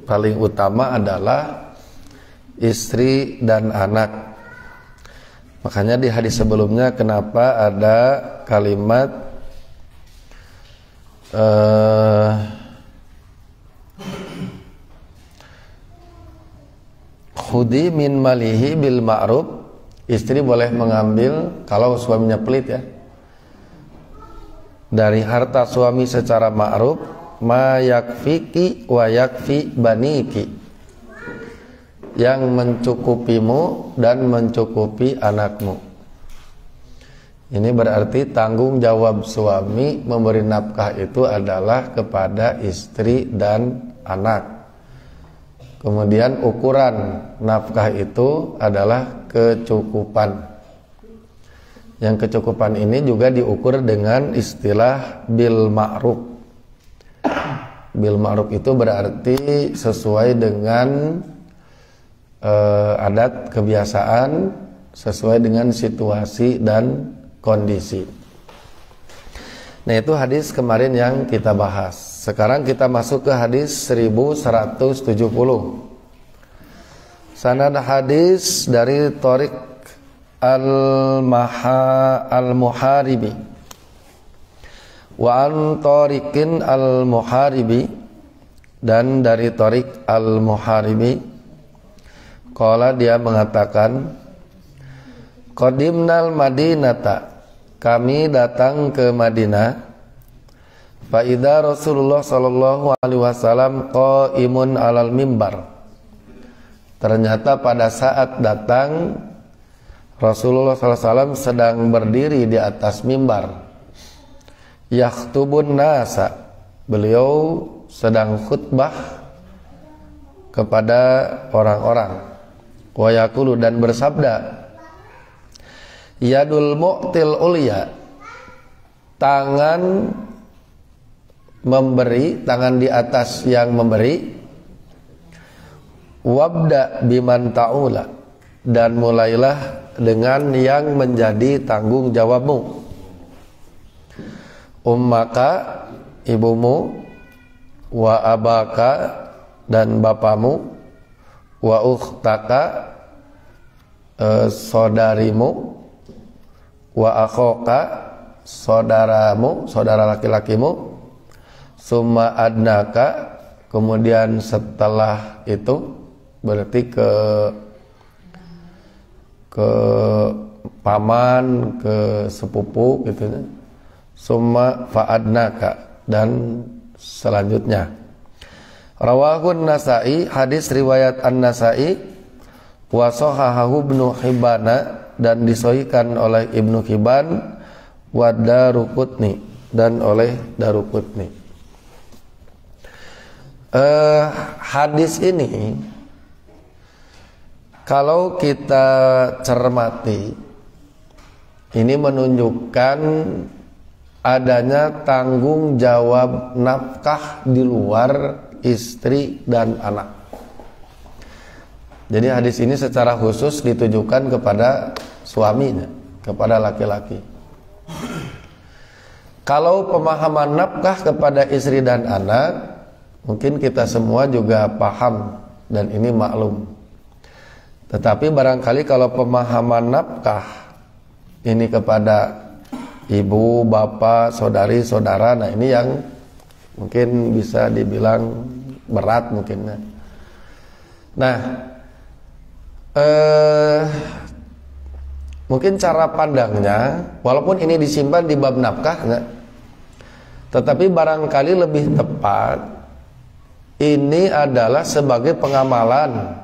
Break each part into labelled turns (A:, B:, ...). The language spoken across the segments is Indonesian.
A: paling utama adalah istri dan anak. Makanya di hadis sebelumnya kenapa ada kalimat khudi min malihi bil ma'ruf. Istri boleh mengambil kalau suaminya pelit ya, dari harta suami secara ma'ruf, ma yakfiki wa yakfi baniki, yang mencukupimu dan mencukupi anakmu. Ini berarti tanggung jawab suami memberi nafkah itu adalah kepada istri dan anak. Kemudian ukuran nafkah itu adalah kecukupan. Yang kecukupan ini juga diukur dengan istilah bil ma'ruf. Bil ma'ruf itu berarti sesuai dengan adat kebiasaan, sesuai dengan situasi dan kondisi. Nah, itu hadis kemarin yang kita bahas. Sekarang kita masuk ke hadis 1170. Sanad hadis dari Thariq al-Muharibi wa an Thariqin al-Muharibi, dan dari Thariq al-Muharibi qala, dia mengatakan, qadimnal Madinata, kami datang ke Madinah, fa idza Rasulullah sallallahu alaihi wasallam qaimun alal mimbar. Ternyata pada saat datang Rasulullah sallallahu alaihi wasallam sedang berdiri di atas mimbar. Yakhtubun nasa, beliau sedang khutbah kepada orang-orang. Wa yaqulu, dan bersabda, yadul mu'til ulya, tangan memberi, tangan di atas yang memberi, wabda biman ta'ula, dan mulailah dengan yang menjadi tanggung jawabmu. Ummaka, ibumu, wa abaka, dan bapamu, wa ukhtaka, saudarimu, wa akhoka, saudaramu, saudara laki-lakimu, summa adnaka, kemudian setelah itu berarti ke paman, ke sepupu gitu ya. Summa fa'adnaka, dan selanjutnya. Rawahun Nasai, hadis riwayat An-Nasai, wa sahahahu Ibnu Hibban, dan disahihkan oleh Ibnu Hibban, wa Daruqutni, dan oleh Daruqutni. Hadis ini kalau kita cermati, ini menunjukkan adanya tanggung jawab nafkah di luar istri dan anak. Jadi hadis ini secara khusus ditujukan kepada suaminya, kepada laki-laki. Kalau pemahaman nafkah kepada istri dan anak, mungkin kita semua juga paham dan ini maklum. Tetapi barangkali kalau pemahaman nafkah ini kepada ibu, bapak, saudari, saudara, nah ini yang mungkin bisa dibilang berat mungkin. Nah, mungkin cara pandangnya, walaupun ini disimpan di bab nafkah, tetapi barangkali lebih tepat ini adalah sebagai pengamalan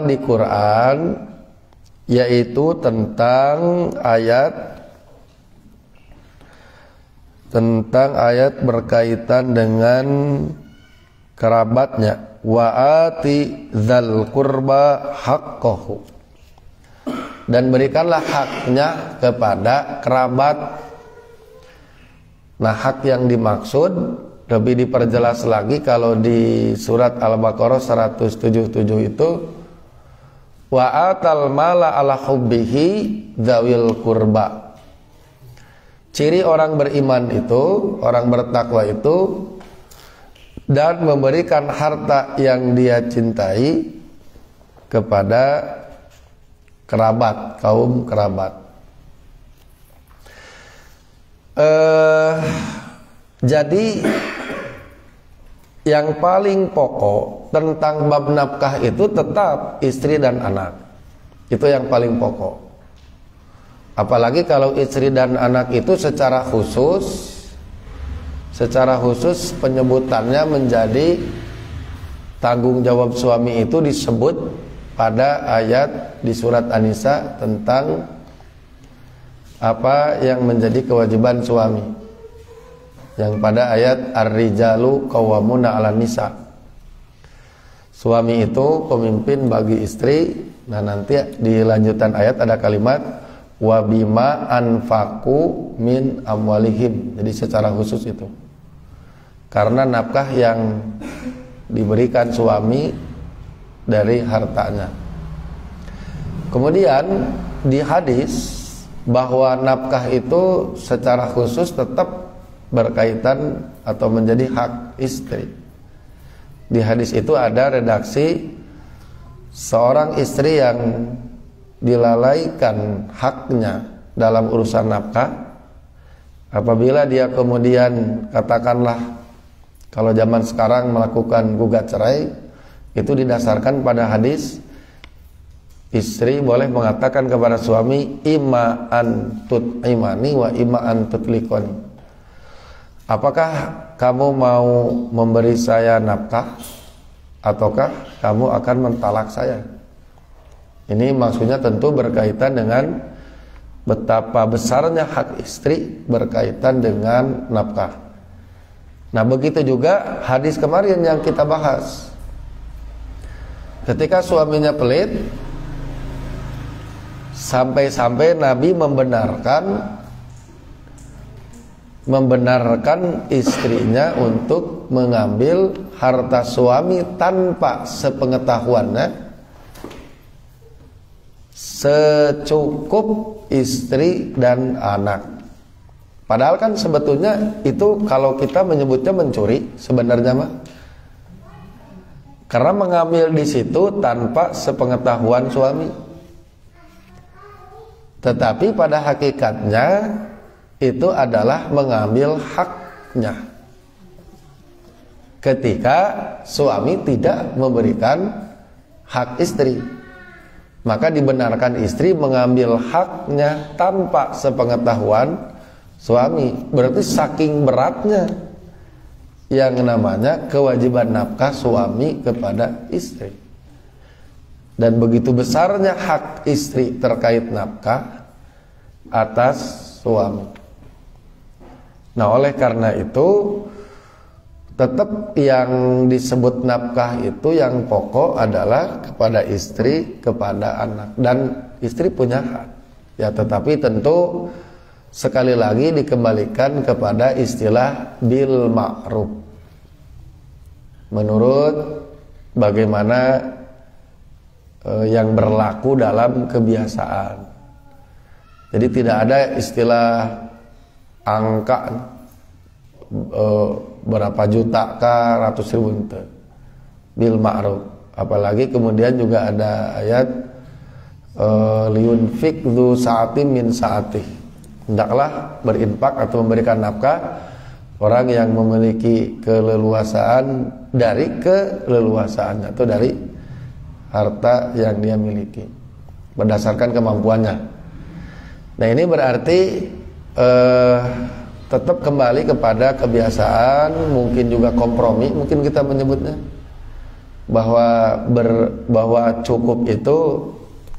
A: di Quran, yaitu tentang ayat berkaitan dengan kerabatnya, wa ati dzal qurba haqqahu, dan berikanlah haknya kepada kerabat. Nah, hak yang dimaksud lebih diperjelas lagi kalau di surat Al-Baqarah 177 itu, wa atal mala ala hubbihi dzawil qurba. Ciri orang beriman itu, orang bertakwa itu, dan memberikan harta yang dia cintai kepada kerabat, kaum kerabat. Jadi yang paling pokok tentang bab nafkah itu tetap istri dan anak. Itu yang paling pokok. Apalagi kalau istri dan anak itu secara khusus penyebutannya menjadi tanggung jawab suami itu disebut pada ayat di surat An-Nisa tentang apa yang menjadi kewajiban suami, yang pada ayat Ar-rijalu qawwamuna 'alan nisa. Suami itu pemimpin bagi istri. Nah, nanti di lanjutan ayat ada kalimat wa bima anfaqu min amwalihim. Jadi secara khusus itu karena nafkah yang diberikan suami dari hartanya. Kemudian di hadis bahwa nafkah itu secara khusus tetap berkaitan atau menjadi hak istri. Di hadis itu ada redaksi seorang istri yang dilalaikan haknya dalam urusan nafkah, apabila dia kemudian katakanlah kalau zaman sekarang melakukan gugat cerai, itu didasarkan pada hadis istri boleh mengatakan kepada suami imma an tut'imani wa imma an tutlikoni. Apakah kamu mau memberi saya nafkah ataukah kamu akan mentalak saya? Ini maksudnya tentu berkaitan dengan betapa besarnya hak istri berkaitan dengan nafkah. Nah, begitu juga hadis kemarin yang kita bahas. Ketika suaminya pelit, sampai-sampai Nabi membenarkan istrinya untuk mengambil harta suami tanpa sepengetahuannya, secukup istri dan anak. Padahal kan sebetulnya itu kalau kita menyebutnya mencuri sebenarnya mah, karena mengambil di situ tanpa sepengetahuan suami. Tetapi pada hakikatnya itu adalah mengambil haknya ketika suami tidak memberikan hak istri. Maka dibenarkan istri mengambil haknya tanpa sepengetahuan suami. Berarti saking beratnya yang namanya kewajiban nafkah suami kepada istri, dan begitu besarnya hak istri terkait nafkah atas suami. Nah, oleh karena itu tetap yang disebut nafkah itu yang pokok adalah kepada istri, kepada anak, dan istri punya hak. Ya, tetapi tentu sekali lagi dikembalikan kepada istilah bil ma'ruf, menurut bagaimana yang berlaku dalam kebiasaan. Jadi tidak ada istilah angka berapa juta kah, ratus ribu itu bil ma'ruf. Apalagi kemudian juga ada ayat liyunfik dzu sa'atin min sa'atih, hendaklah berinfak atau memberikan nafkah orang yang memiliki keleluasaan dari keleluasaannya atau dari harta yang dia miliki berdasarkan kemampuannya. Nah, ini berarti tetap kembali kepada kebiasaan, mungkin juga kompromi, mungkin kita menyebutnya, bahwa cukup itu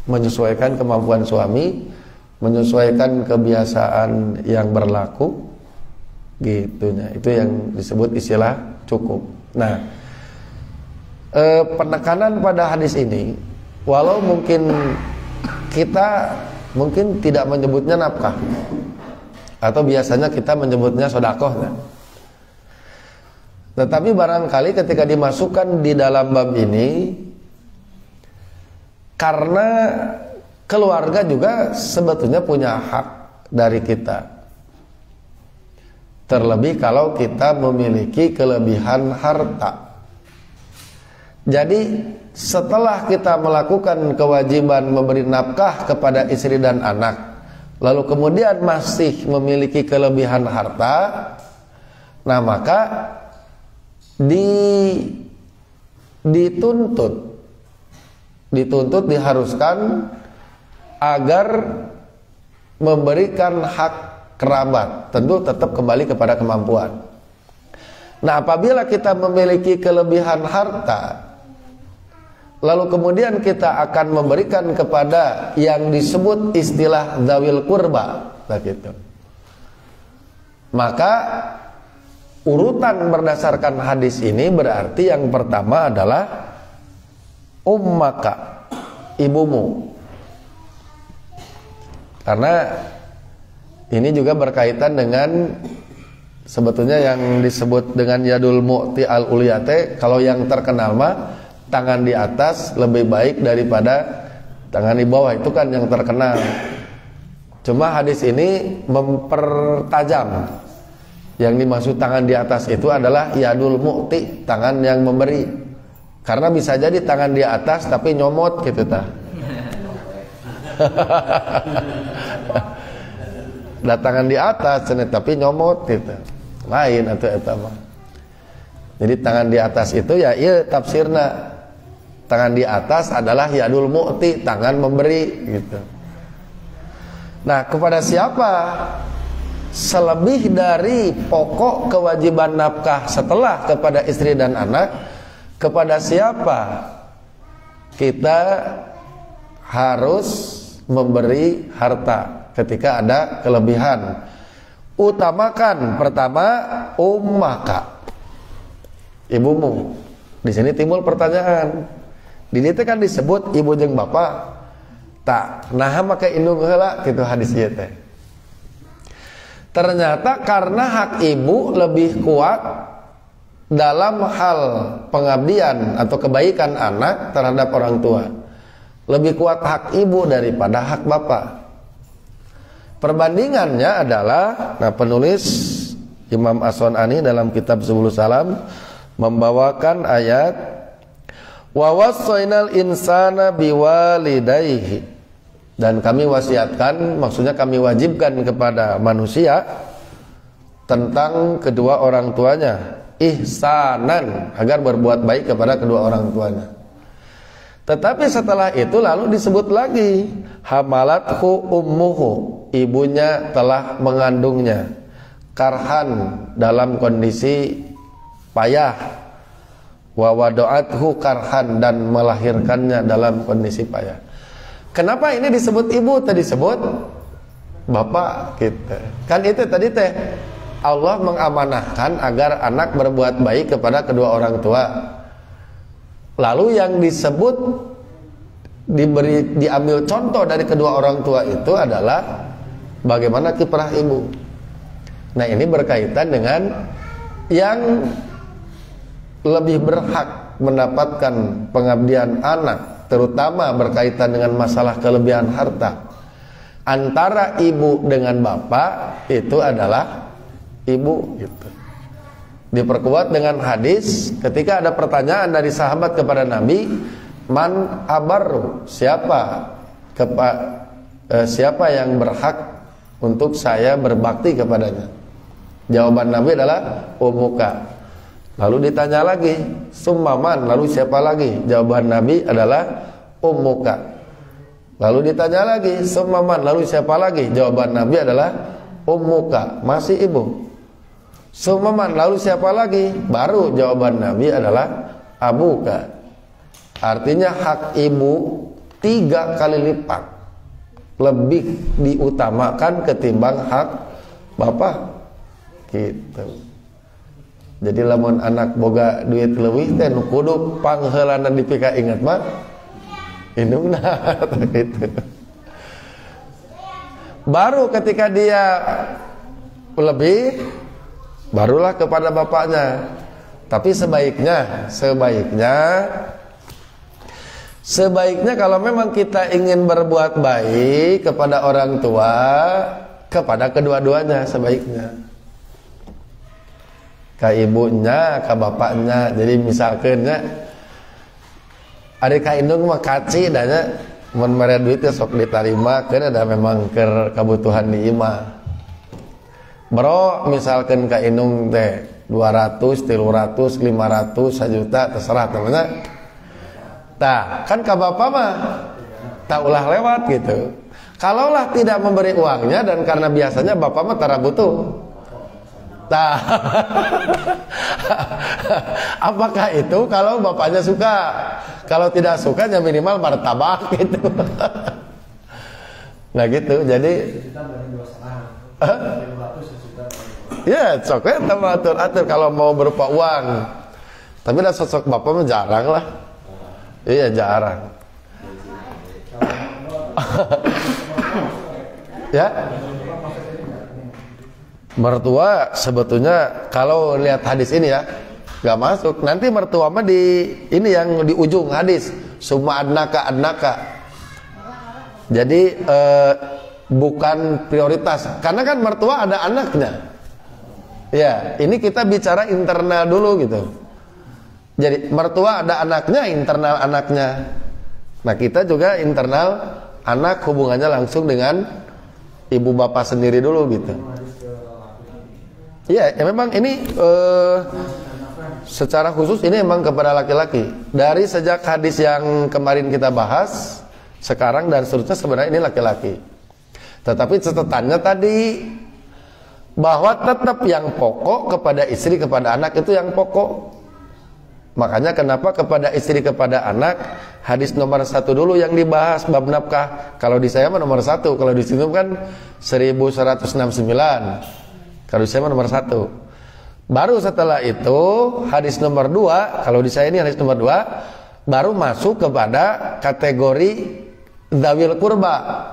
A: menyesuaikan kemampuan suami, menyesuaikan kebiasaan yang berlaku, gitunya. Itu yang disebut istilah cukup. Nah, penekanan pada hadis ini, walau mungkin kita tidak menyebutnya nafkah, atau biasanya kita menyebutnya sodakoh, nah. Tetapi barangkali ketika dimasukkan di dalam bab ini, karena keluarga juga sebetulnya punya hak dari kita. Terlebih kalau kita memiliki kelebihan harta. Jadi setelah kita melakukan kewajiban memberi nafkah kepada istri dan anak, lalu kemudian masih memiliki kelebihan harta, nah maka dituntut diharuskan agar memberikan hak kerabat, tentu tetap kembali kepada kemampuan. Nah, apabila kita memiliki kelebihan harta, lalu kemudian kita akan memberikan kepada yang disebut istilah dzawil qurba, begitu. Maka urutan berdasarkan hadis ini berarti yang pertama adalah ummaka, ibumu. Karena ini juga berkaitan dengan sebetulnya yang disebut dengan yadul mu'ti al-uliyate. Kalau yang terkenal mah tangan di atas lebih baik daripada tangan di bawah, itu kan yang terkenal. Cuma hadis ini mempertajam. Yang dimaksud tangan di atas itu adalah yadul mu'ti, tangan yang memberi. Karena bisa jadi tangan di atas tapi nyomot gitu tah. Datangan di atas tapi nyomot gitu. Lain atau eta mah. Jadi tangan di atas itu ya ieu tafsirna. Tangan di atas adalah yadul mu'ti, tangan memberi gitu. Nah, kepada siapa selebih dari pokok kewajiban nafkah setelah kepada istri dan anak, kepada siapa kita harus memberi harta ketika ada kelebihan? Utamakan pertama ummaka, ibumu. Di sini timbul pertanyaan. Di dieu kan disebut ibu jeung bapak. Tak, nah maka indung heula kitu hadis ieu teh. Ternyata karena hak ibu lebih kuat dalam hal pengabdian atau kebaikan anak terhadap orang tua. Lebih kuat hak ibu daripada hak bapak. Perbandingannya adalah, nah penulis Imam As-Sun'ani dalam kitab Subulus Salam membawakan ayat wa wassaynal insana biwalidayhi, dan kami wasiatkan, maksudnya kami wajibkan kepada manusia tentang kedua orang tuanya ihsanan, agar berbuat baik kepada kedua orang tuanya. Tetapi setelah itu lalu disebut lagi hamalathu ummuhu, ibunya telah mengandungnya, karhan dalam kondisi payah, wa wada'athu karhan dan melahirkannya dalam kondisi payah. Kenapa ini disebut ibu, tadi disebut bapak gitu. Kan itu tadi teh Allah mengamanahkan agar anak berbuat baik kepada kedua orang tua. Lalu yang disebut diambil contoh dari kedua orang tua itu adalah bagaimana kiprah ibu. Nah, ini berkaitan dengan yang lebih berhak mendapatkan pengabdian anak, terutama berkaitan dengan masalah kelebihan harta. Antara ibu dengan bapak itu adalah ibu gitu. Diperkuat dengan hadis ketika ada pertanyaan dari sahabat kepada Nabi, man abarru, siapa yang berhak untuk saya berbakti kepadanya? Jawaban Nabi adalah ummuka. Lalu ditanya lagi, summaman, lalu siapa lagi? Jawaban Nabi adalah ummuka. Lalu ditanya lagi, summaman, lalu siapa lagi? Jawaban Nabi adalah ummuka, masih ibu. Summaman, lalu siapa lagi? Baru jawaban Nabi adalah abuka. Artinya hak ibu 3 kali lipat lebih diutamakan ketimbang hak bapak gitu. Jadi lamun anak boga duit leuwih teh nu kudu pangheulana dipika inget mah indungna gitu. Baru ketika dia lebih, barulah kepada bapaknya. Tapi sebaiknya kalau memang kita ingin berbuat baik kepada orang tua, kepada kedua-duanya sebaiknya. ka ibunya, ka bapaknya. Jadi misalkan nya ari ka indung mah kaci da nya mun mere duit teh sok ditarima keun ada memang keur kabutuhan di imah. Bro misalkan ka indung teh 200, 300, 500, 1 juta terserah temennya. Tah, kan ka bapak mah tak ulah lewat gitu. Kalaulah tidak memberi uangnya dan karena biasanya bapak mah tara butuh. Nah, apakah itu kalau bapaknya suka? Kalau tidak suka ya minimal martabak gitu. Nah gitu, jadi ya coknya tambah atur-atur kalau mau berupa uang. Tapi dah sosok bapak mah jarang lah. Iya jarang. Ya, mertua sebetulnya kalau lihat hadis ini ya nggak masuk. Nanti mertua mah di ini yang di ujung hadis summa adnaka. Jadi bukan prioritas karena kan mertua ada anaknya. Ya, ini kita bicara internal dulu gitu. Jadi mertua ada anaknya, internal anaknya. Nah kita juga internal anak hubungannya langsung dengan ibu bapak sendiri dulu gitu. Ya memang ini secara khusus ini memang kepada laki-laki. Dari sejak hadis yang kemarin kita bahas, sekarang dan seterusnya sebenarnya ini laki-laki. Tetapi catatannya tadi bahwa tetap yang pokok kepada istri kepada anak itu yang pokok. Makanya kenapa kepada istri kepada anak hadis nomor 1 dulu yang dibahas bab nafkah. Kalau di saya mah nomor 1, kalau di sini kan 1169. Kalau di saya mah nomor 1. Baru setelah itu hadis nomor 2, kalau di saya ini hadis nomor 2 baru masuk kepada kategori dzawil qurba.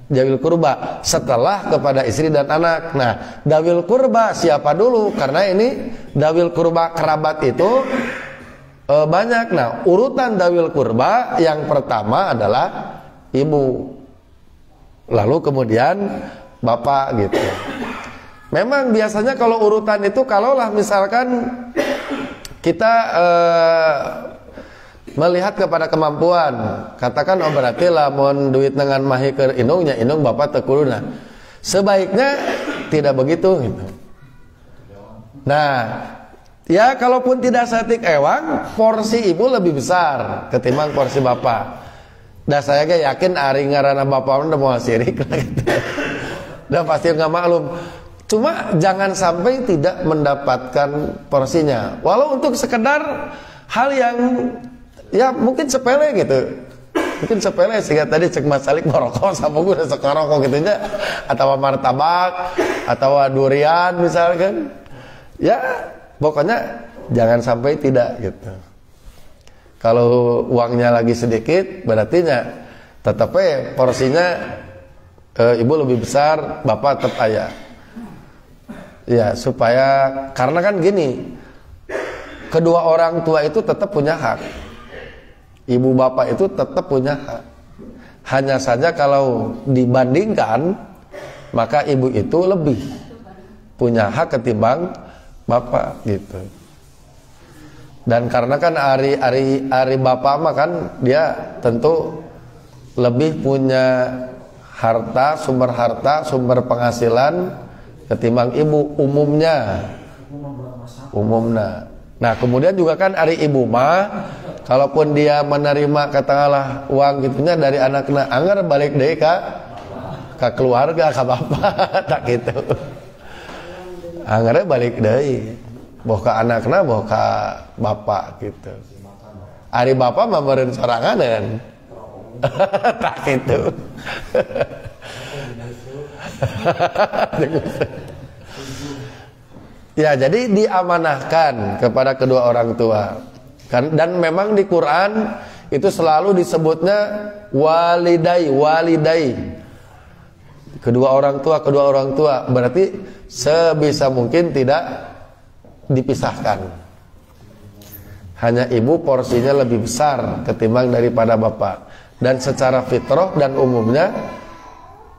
A: Dzawil qurba setelah kepada istri dan anak. Nah, dzawil qurba siapa dulu? Karena ini dzawil qurba kerabat itu banyak. Nah, urutan dzawil qurba yang pertama adalah ibu. Lalu kemudian bapak gitu. Memang biasanya kalau urutan itu kalaulah misalkan kita melihat kepada kemampuan, katakan oh berarti lamun duit dengan mahi ke indungnya indung bapak tekuluna. Sebaiknya tidak begitu gitu. Nah, ya kalaupun tidak setik ewang, porsi ibu lebih besar ketimbang porsi bapak. Dan saya yakin ari ngaranna bapak udah mau sirik lah gitu. Dan pasti nggak maklum. Cuma jangan sampai tidak mendapatkan porsinya. Walau untuk sekedar hal yang ya mungkin sepele gitu. Mungkin sepele sehingga tadi cek Mas Salik merokok sama gue udah sekarokok gitu nya, atau martabak atau durian misalkan. Ya pokoknya jangan sampai tidak gitu. Kalau uangnya lagi sedikit berarti tetapnya porsinya ibu lebih besar, bapak tetap ayah. Ya supaya karena kan gini, kedua orang tua itu tetap punya hak. Ibu bapak itu tetap punya hak. Hanya saja kalau dibandingkan maka ibu itu lebih punya hak ketimbang bapak gitu. Dan karena kan ari bapak mah kan dia tentu lebih punya harta, sumber penghasilan ketimbang ibu umumnya. Nah kemudian juga kan ari ibu mah kalaupun dia menerima katakanlah uang gitunya dari anaknya, anggar balik deh ke keluarga, ke bapak, tak gitu. Anggarnya balik deh, boh ke anaknya, boh ke bapak gitu. Ari bapak mah meureun soranganeun, tak gitu. Ya jadi diamanahkan kepada kedua orang tua. Dan memang di Quran itu selalu disebutnya walidai. Kedua orang tua berarti sebisa mungkin tidak dipisahkan. Hanya ibu porsinya lebih besar ketimbang daripada bapak. Dan secara fitrah dan umumnya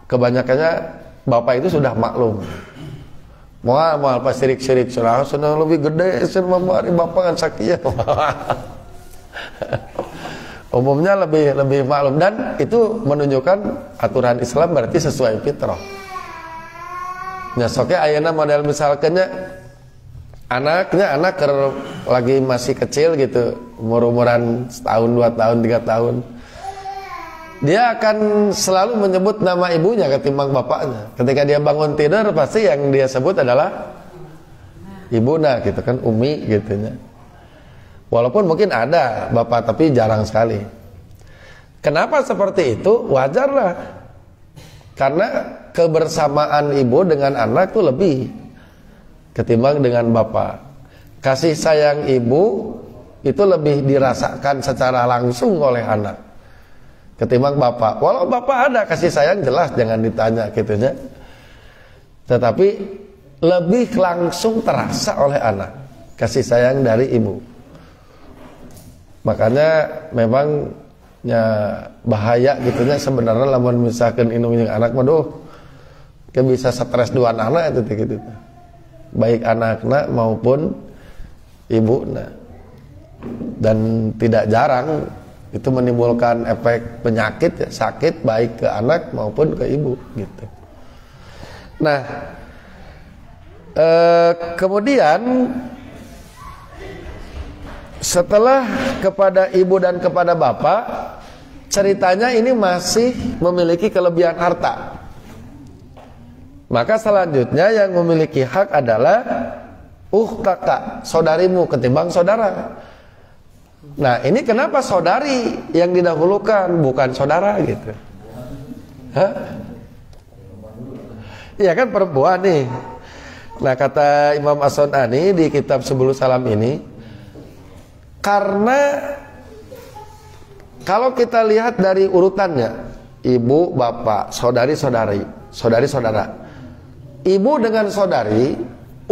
A: kebanyakannya bapak itu sudah maklum. Moal pas sirik-sirik surah senang lebih gede sen mamari bapak kan sakieu. Umumnya lebih maklum, dan itu menunjukkan aturan Islam berarti sesuai fitrah. Nya soke ayeuna model misalkannya anak lagi masih kecil gitu, umur-umuran setahun, 2 tahun, 3 tahun. Dia akan selalu menyebut nama ibunya ketimbang bapaknya. Ketika dia bangun tidur pasti yang dia sebut adalah ibuna gitu kan, umi gitunya. Walaupun mungkin ada bapak tapi jarang sekali. Kenapa seperti itu? Wajarlah. Karena kebersamaan ibu dengan anak itu lebih ketimbang dengan bapak. Kasih sayang ibu itu lebih dirasakan secara langsung oleh anak ketimbang bapak. Walau bapak ada kasih sayang jelas, jangan ditanya gitunya. Tetapi lebih langsung terasa oleh anak kasih sayang dari ibu. Makanya memang bahaya gitunya sebenarnya lamun misalkan indung anak waduh ke bisa stres dua anak itu gitu. Baik anaknya maupun ibunya. Dan tidak jarang itu menimbulkan efek penyakit ya, sakit baik ke anak maupun ke ibu gitu. Nah, kemudian setelah kepada ibu dan kepada bapak, ceritanya ini masih memiliki kelebihan harta. Maka selanjutnya yang memiliki hak adalah kakak, saudarimu ketimbang saudara. Nah, ini kenapa saudari yang didahulukan bukan saudara gitu? Hah? Iya kan perempuan nih. Nah, kata Imam As-Sun'ani di kitab Subulus Salam ini, karena kalau kita lihat dari urutannya, ibu, bapak, saudari-saudari, saudari-saudara. Ibu dengan saudari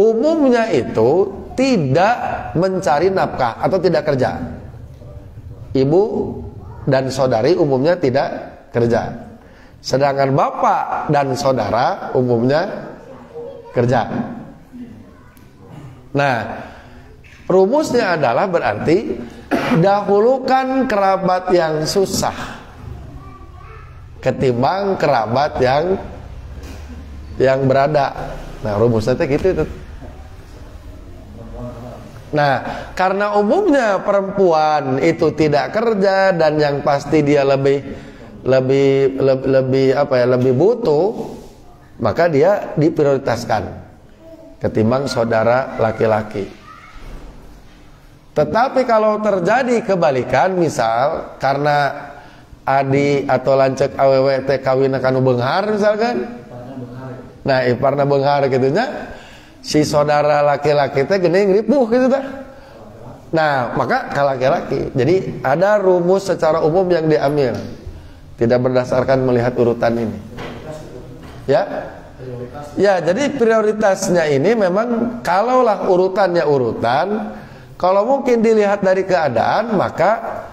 A: umumnya itu tidak mencari nafkah atau tidak kerja. Ibu dan saudari umumnya tidak kerja. Sedangkan bapak dan saudara umumnya kerja. Nah, rumusnya adalah berarti dahulukan kerabat yang susah ketimbang kerabat yang berada. Nah, rumusnya gitu. Nah, karena umumnya perempuan itu tidak kerja dan yang pasti dia lebih butuh, maka dia diprioritaskan ketimbang saudara laki-laki. Tetapi kalau terjadi kebalikan, misal karena adi atau lancek awewe teh kawin kanu beunghar misalkan. Nah, iparna beunghar gitunya, si saudara laki-laki teh geuning ripuh gitu tah. Nah, maka ka laki-laki. Jadi ada rumus secara umum yang diambil. Tidak berdasarkan melihat urutan ini. Ya? Ya, jadi prioritasnya ini memang kalaulah urutannya urutan, kalau mungkin dilihat dari keadaan, maka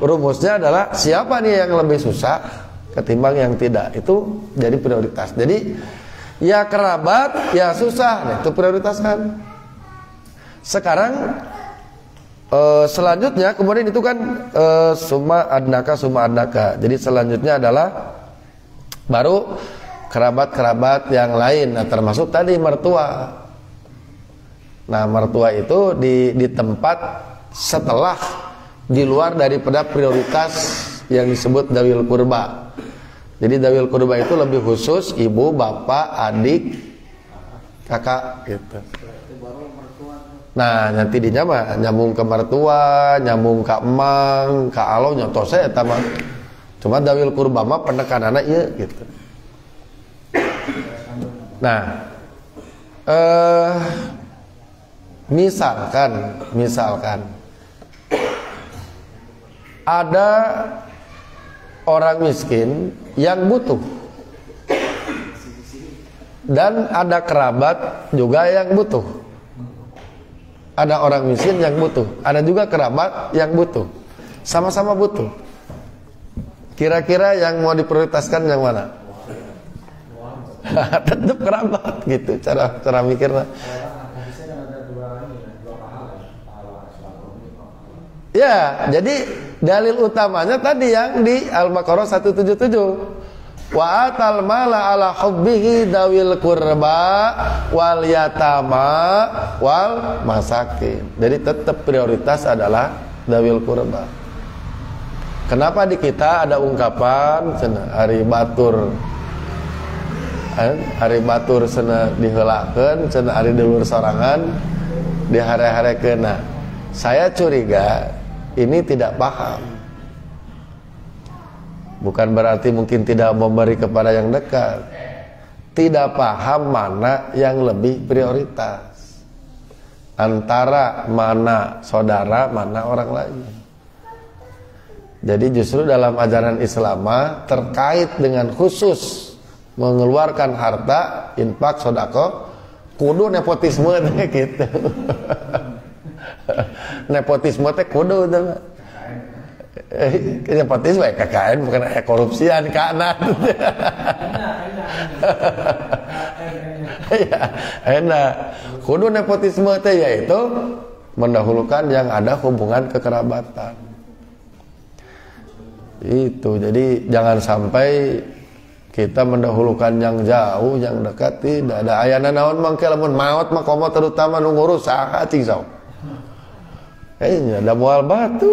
A: rumusnya adalah siapa nih yang lebih susah ketimbang yang tidak. Itu jadi prioritas. Jadi ya kerabat, ya susah, nah, itu prioritaskan. Sekarang selanjutnya kemudian itu kan summa adnaka. Jadi selanjutnya adalah baru kerabat-kerabat yang lain. Nah, termasuk tadi mertua. Nah, mertua itu di tempat setelah di luar daripada prioritas yang disebut dawil kurba. Jadi dawil kurba itu lebih khusus ibu, bapak, adik, kakak gitu. Nah, nanti dinya mah nyambung ke mertua, nyambung ke emang, ke alo nyontos saya eta mah. Cuma dawil kurba mah penekanana ieu gitu. Nah, misalkan ada orang miskin yang butuh dan ada kerabat juga yang butuh. Ada orang miskin yang butuh, ada juga kerabat yang butuh, sama-sama butuh. Kira-kira yang mau diprioritaskan yang mana? tetap kerabat gitu cara mikirnya. Ya, jadi dalil utamanya tadi yang di Al-Baqarah 177. Wa atal mala ala hubbihi dawil qurba wal yatama wal masakin. Jadi tetap prioritas adalah dawil qurba. Kenapa di kita ada ungkapan cenah hari batur cenah diheulakeun, cenah ari dulur sorangan dihare-harekeun. Nah, saya curiga ini tidak paham. Bukan berarti mungkin tidak memberi kepada yang dekat. Tidak paham mana yang lebih prioritas antara mana saudara, mana orang lain. Jadi justru dalam ajaran Islam terkait dengan khusus mengeluarkan harta, infak, sedekah, kudu nepotisme gitu. Nepotisme teh kudu teh. Nepotisme KKN bukan korupsian kanan. Ya, enak. Kudu nepotisme teh yaitu mendahulukan yang ada hubungan kekerabatan. Itu. Jadi jangan sampai kita mendahulukan yang jauh, yang dekat. Tidak ada ayana naon mangke lamun maot mah komo terutama nu ngurus saha cing saw. Kayaknya ada moal batu.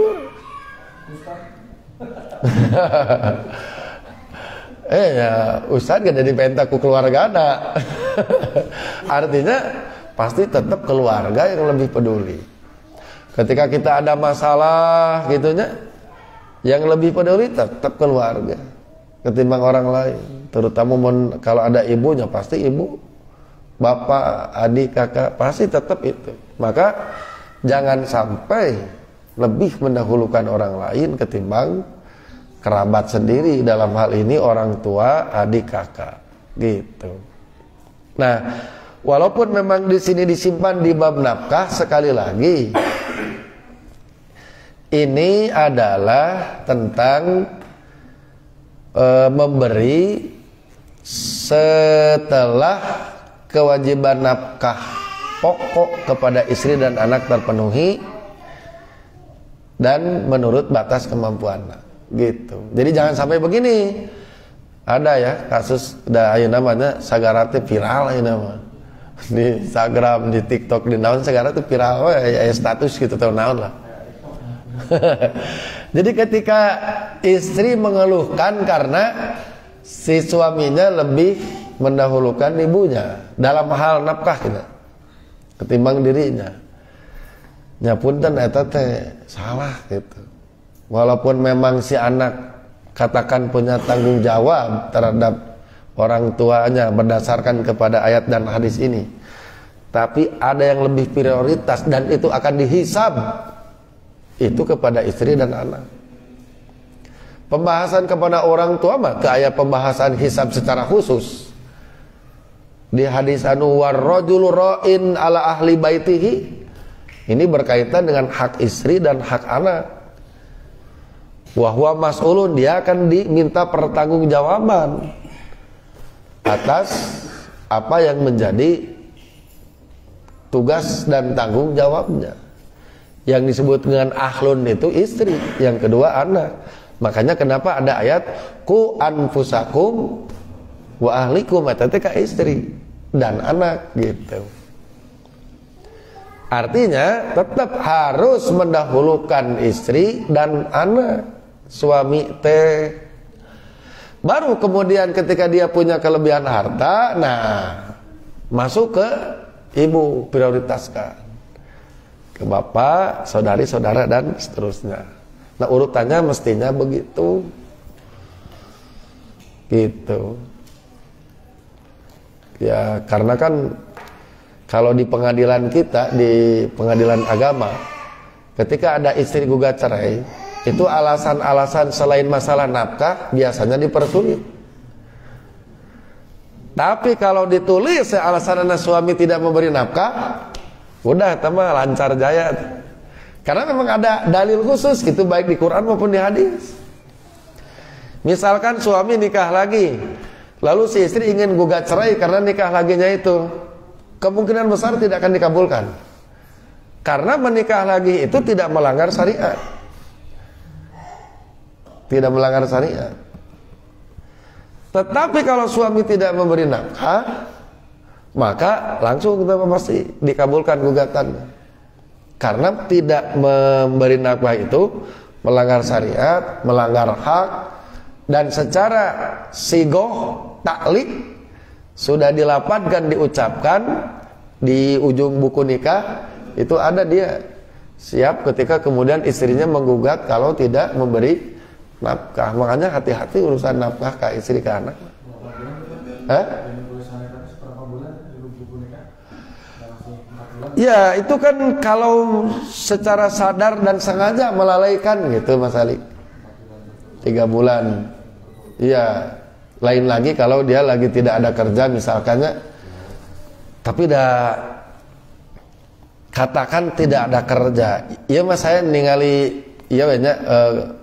A: Ya Ustadz gak jadi penta ku keluarga ada. Artinya pasti tetap keluarga yang lebih peduli. Ketika kita ada masalah gitunya, yang lebih peduli tetap keluarga ketimbang orang lain. Terutama kalau ada ibunya pasti ibu, bapak, adik, kakak pasti tetap itu. Maka jangan sampai lebih mendahulukan orang lain ketimbang kerabat sendiri, dalam hal ini orang tua, adik, kakak gitu. Nah, walaupun memang di sini disimpan di bab nafkah, sekali lagi ini adalah tentang memberi setelah kewajiban nafkah pokok kepada istri dan anak terpenuhi dan menurut batas kemampuan gitu. Jadi jangan sampai begini. Ada ya kasus da ayeuna namanya sagara teh viral ayeuna mah. Di Instagram, di TikTok, di naon sagara teh viral ya status gitu tahu naon lah. Jadi ketika istri mengeluhkan karena si suaminya lebih mendahulukan ibunya dalam hal nafkah gitu, ketimbang dirinya. Nyapunten eta teh salah gitu. Walaupun memang si anak katakan punya tanggung jawab terhadap orang tuanya berdasarkan kepada ayat dan hadis ini, tapi ada yang lebih prioritas dan itu akan dihisab itu kepada istri dan anak. Pembahasan kepada orang tua mah kayak pembahasan hisab secara khusus. Di hadis anu warrajulu ra'in ala ahli baitihi, ini berkaitan dengan hak istri dan hak anak. Wahwa mas'ulun, dia akan diminta pertanggungjawaban atas apa yang menjadi tugas dan tanggung jawabnya. Yang disebut dengan ahlun itu istri, yang kedua anak. Makanya kenapa ada ayat ku anfusakum wa ahlikum, eta teh ka istri dan anak gitu. Artinya tetap harus mendahulukan istri dan anak. Suami teh baru kemudian ketika dia punya kelebihan harta, nah masuk ke ibu, prioritaskan ke bapak, saudari, saudara dan seterusnya. Nah urutannya mestinya begitu gitu ya. Karena kan kalau di pengadilan kita, di pengadilan agama, ketika ada istri gugat cerai, itu alasan-alasan selain masalah nafkah biasanya dipersulit. Tapi kalau ditulis alasan suami tidak memberi nafkah, udah tambah lancar jaya. Karena memang ada dalil khusus gitu, baik di Quran maupun di hadis. Misalkan suami nikah lagi, lalu si istri ingin gugat cerai karena nikah laginya itu, kemungkinan besar tidak akan dikabulkan. Karena menikah lagi itu tidak melanggar syariat. Tidak melanggar syariat. Tetapi kalau suami tidak memberi nafkah, maka langsung kita pasti dikabulkan gugatannya. Karena tidak memberi nafkah itu melanggar syariat, melanggar hak, dan secara sigoh taklik sudah dilapatkan, diucapkan di ujung buku nikah, itu ada dia siap ketika kemudian istrinya menggugat kalau tidak memberi nafkah. Makanya hati-hati urusan nafkah ke istri ke anak. Ya itu kan kalau secara sadar dan sengaja melalaikan gitu Mas Ali, 3 bulan. Iya, lain lagi kalau dia lagi tidak ada kerja misalkannya, tapi dah katakan tidak ada kerja. Iya Mas, saya ningali iya banyak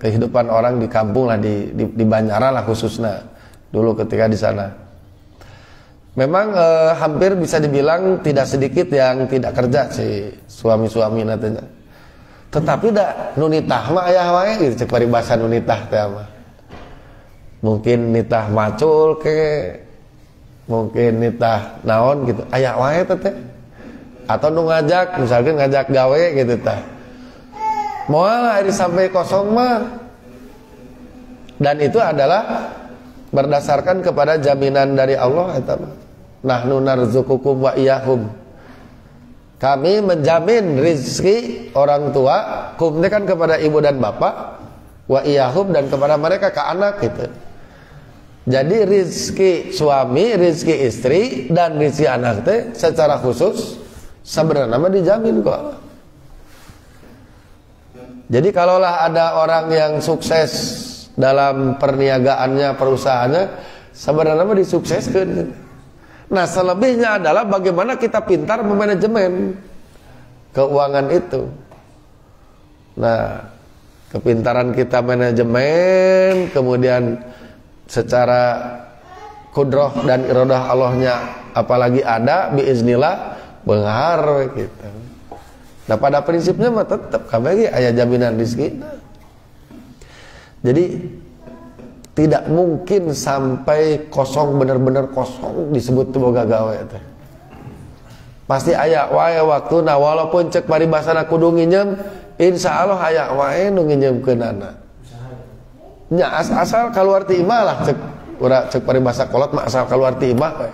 A: kehidupan orang di kampung lah, di Banjaran lah khususnya dulu ketika di sana. Memang hampir bisa dibilang tidak sedikit yang tidak kerja si suami-suami nantinya. Tetapi dah nunitah mah ayah wae gitu, cek paribasa nunitah teh mah. Mungkin nitah macul ke, mungkin nitah naon gitu, ayah wae teh. Atau nu ngajak, misalkan ngajak gawe gitu tah. Moal hari sampai kosong mah. Dan itu adalah berdasarkan kepada jaminan dari Allah eta mah. Nahnu narzuqukum wa iyyahum. Kami menjamin rizki orang tua, kum kan kepada ibu dan bapak, wa iyyahum dan kepada mereka ke anak gitu. Jadi rizki suami, rizki istri dan rizki anak teh secara khusus sebenarnya dijamin kok. Jadi kalaulah ada orang yang sukses dalam perniagaannya, perusahaannya, sebenarnya disukseskan. Nah selebihnya adalah bagaimana kita pintar memanajemen keuangan itu. Nah kepintaran kita manajemen, kemudian secara kudroh dan irodah Allahnya apalagi ada, biiznillah benghar gitu. Nah pada prinsipnya mah tetap kami aya jaminan rezeki. Jadi tidak mungkin sampai kosong, benar-benar kosong disebut tuh boga gawe teh. Pasti aya wae waktuna, walaupun cek paribasana kudu nginjem, insyaallah aya wae nu nginjemkeunana. Nya asal kaluar ti imah lah cek urang cek paribasa kolot mah asal kaluar ti imah we.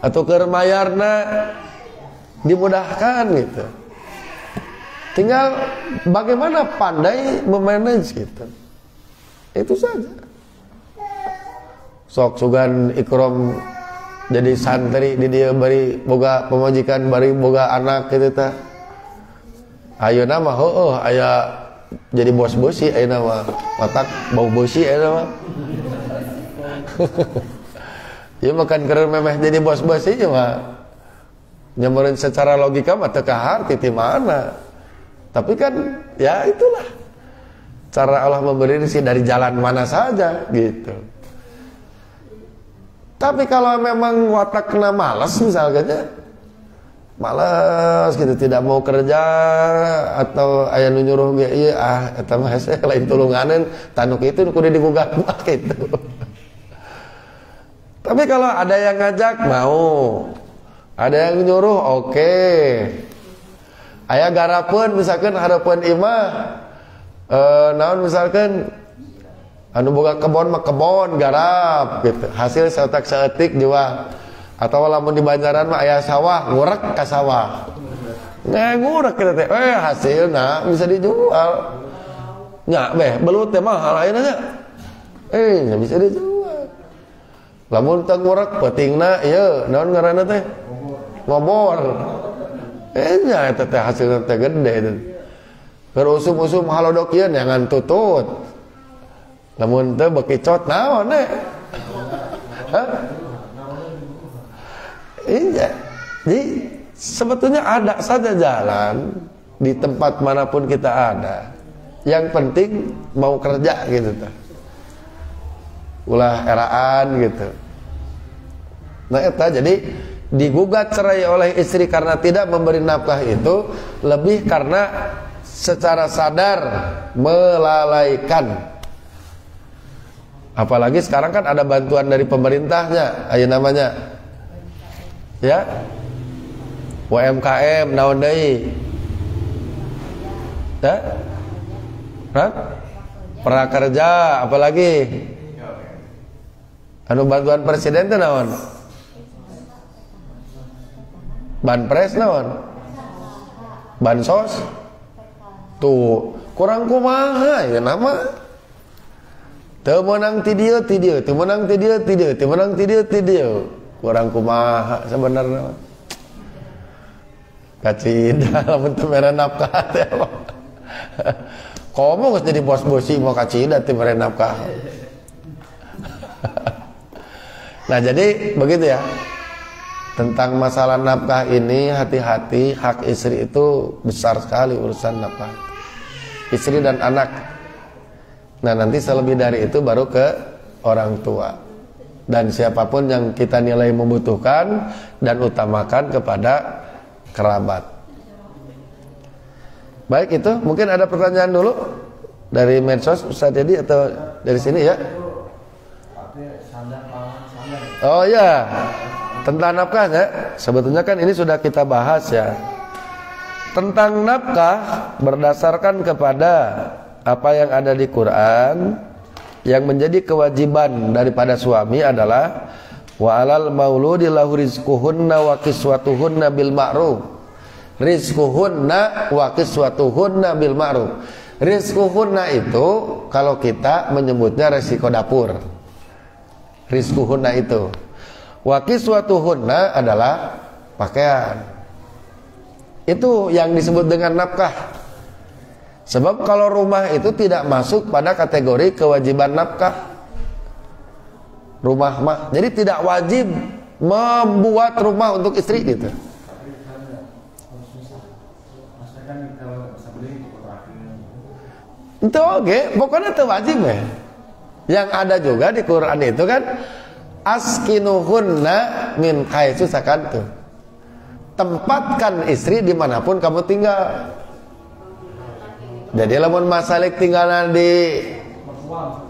A: Atau keur mayarna dimudahkan gitu. Tinggal bagaimana pandai memanage gitu. Itu saja. Sok sugan ikram jadi santri di dia bari boga pemajikan, bari boga anak gitu tah. Ayeuna mah heueuh aya jadi bos bosi ayeuna mah matak bau bosi ayeuna mah. Ya makan keur memeh jadi bos bosi mah. Nyamureun secara logika mah teu kahar ti mana. Tapi kan ya itulah cara Allah memberi rezeki dari jalan mana saja gitu. Tapi kalau memang watakna malas misalnya, malas gitu tidak mau kerja atau aya nu nyuruh ge ieu eta mah hese lain tulunganeun tanuk itu kudu digugat mah gitu. Tapi kalau ada yang ngajak mau, ada yang nyuruh oke. Aya garapeun misalkan harapeun imah naon misalkan anu boga kebon mah kebon garap gitu, hasil saeutak saeutik jual. Atau lamun di Banjaran mah aya sawah, ngurek ka sawah. Ngurek kita teh hasilna bisa dijual. Nya beh belut teh mahal ayeuna nya. Nya bisa dijual. Lamun teu ngurek peutingna ieu naon ngaranna teh? Ngobor. Nya eta teh hasilna teh gede teh. Keur usum-usum halodok ieu jangan tutut. Lamun teu bekicot naon teh? Hah? Iya. Jadi sebetulnya ada saja jalan di tempat manapun kita ada. Yang penting mau kerja gitu teh. ulah eraan gitu. Nah eta jadi digugat cerai oleh istri karena tidak memberi nafkah itu lebih karena secara sadar melalaikan. Apalagi sekarang kan ada bantuan dari pemerintahnya, ayo namanya ya UMKM naon deui ya prakerja, apalagi anu bantuan presiden teh naon, banpres naon, bansos tuh kurang kumaha ya nama teu meunang ti dieu teu meunang ti dieu teu meunang ti dieu kurang kumaha sebenarnya kacida lamun teu mere nafkah teh komo geus jadi bos bosi mau kacida teu mere nafkah. Nah jadi begitu ya, tentang masalah nafkah ini hati-hati, hak istri itu besar sekali urusan nafkah istri dan anak. Nah nanti selebih dari itu baru ke orang tua dan siapapun yang kita nilai membutuhkan dan utamakan kepada kerabat. Baik, itu mungkin ada pertanyaan dulu dari medsos Ustaz Dedi atau dari sini ya. Oh ya, tentang nafkah ya. Sebetulnya kan ini sudah kita bahas ya. Tentang nafkah berdasarkan kepada apa yang ada di Quran, yang menjadi kewajiban daripada suami adalah wa alal mauludi lahu rizquhunna wa kiswatuhunna bil ma'ruf. Rizquhunna wa kiswatuhunna bil ma'ruf. Rizquhunna itu kalau kita menyebutnya resiko dapur. Rizquhunna itu. Wa kiswatuhunna adalah pakaian. Itu yang disebut dengan nafkah. Sebab kalau rumah itu tidak masuk pada kategori kewajiban nafkah. Rumah mah, jadi tidak wajib membuat rumah untuk istri gitu. Itu oke, pokoknya itu wajib ya. Yang ada juga di Quran itu kan askinuhunna min haitsu sakantum. Tempatkan istri dimanapun kamu tinggal. Jadi lamun masalik tinggalan di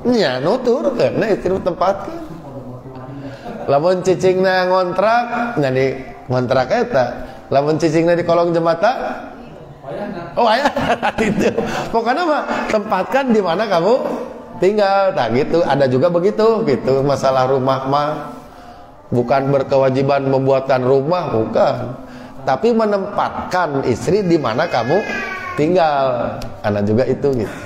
A: nya nutur karena istri tempatkan. Lamun cicingna ngontrak nya di ngontrak eta. Lamun cicingna di kolong jembatan oh aya itu. Pokoknya mah tempatkan di mana kamu tinggal. Nah gitu, ada juga begitu gitu. Masalah rumah mah bukan berkewajiban membuatkan rumah, bukan. Tapi menempatkan istri di mana kamu tinggal. Ada juga itu gitu.